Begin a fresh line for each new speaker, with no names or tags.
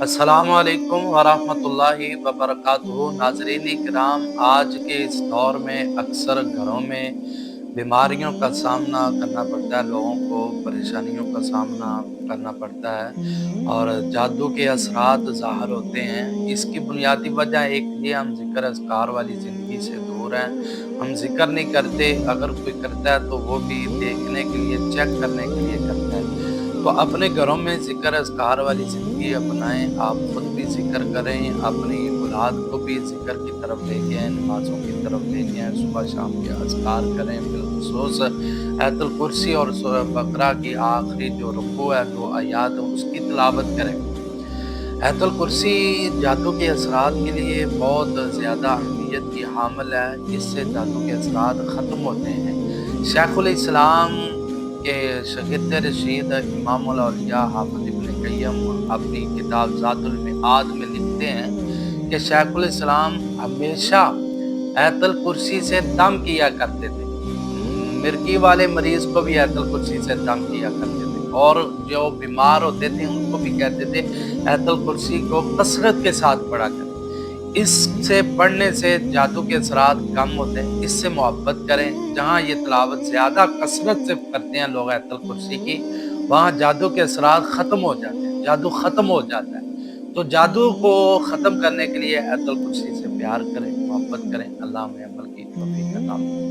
السلام علیکم ورحمۃ اللہ وبرکاتہ۔ ناظرین کرام، آج کے اس دور میں اکثر گھروں میں بیماریوں کا سامنا کرنا پڑتا ہے، لوگوں کو پریشانیوں کا سامنا کرنا پڑتا ہے اور جادو کے اثرات ظاہر ہوتے ہیں۔ اس کی بنیادی وجہ ایک یہ ہم ذکر اذکار والی زندگی سے دور ہیں، ہم ذکر نہیں کرتے، اگر کوئی کرتا ہے تو وہ بھی دیکھنے کے لیے، چیک کرنے کے لیے کرتا ہے۔ تو اپنے گھروں میں ذکر اذکار والی زندگی اپنائیں، آپ خود بھی ذکر کریں، اپنی اولاد کو بھی ذکر کی طرف لے کے آئیں، نمازوں کی طرف لے کے آئیں، صبح شام کے اذکار کریں، بالخصوص آیت الکرسی اور سورہ بقرہ کی آخری جو رکوع ہے، 2 آیات اس کی تلاوت کریں۔ آیت الکرسی جادو کے اثرات کے لیے بہت زیادہ اہمیت کی حامل ہے، اس سے جادو کے اثرات ختم ہوتے ہیں۔ شیخ الاسلام کے شاگرد رشید امام الاولیاء حافظ ابن قیم اپنی کتاب ذات المعاد میں لکھتے ہیں کہ شیخ الاسلام ہمیشہ آیت الکرسی سے دم کیا کرتے تھے۔ مرگی والے مریض کو بھی آیت الکرسی سے دم کیا کرتے تھے، اور جو بیمار ہوتے تھے ان کو بھی کہتے تھے آیت الکرسی کو کثرت کے ساتھ پڑھا کریں۔ اس سے پڑھنے سے جادو کے اثرات کم ہوتے ہیں۔ اس سے محبت کریں۔ جہاں یہ تلاوت زیادہ کثرت سے کرتے ہیں لوگ آیت الکرسی کی، وہاں جادو کے اثرات ختم ہو جاتے ہیں، جادو ختم ہو جاتا ہے۔ تو جادو کو ختم کرنے کے لیے آیت الکرسی سے پیار کریں، محبت کریں۔ اللہ ہمیں عمل کی توفیق عطا فرمائے۔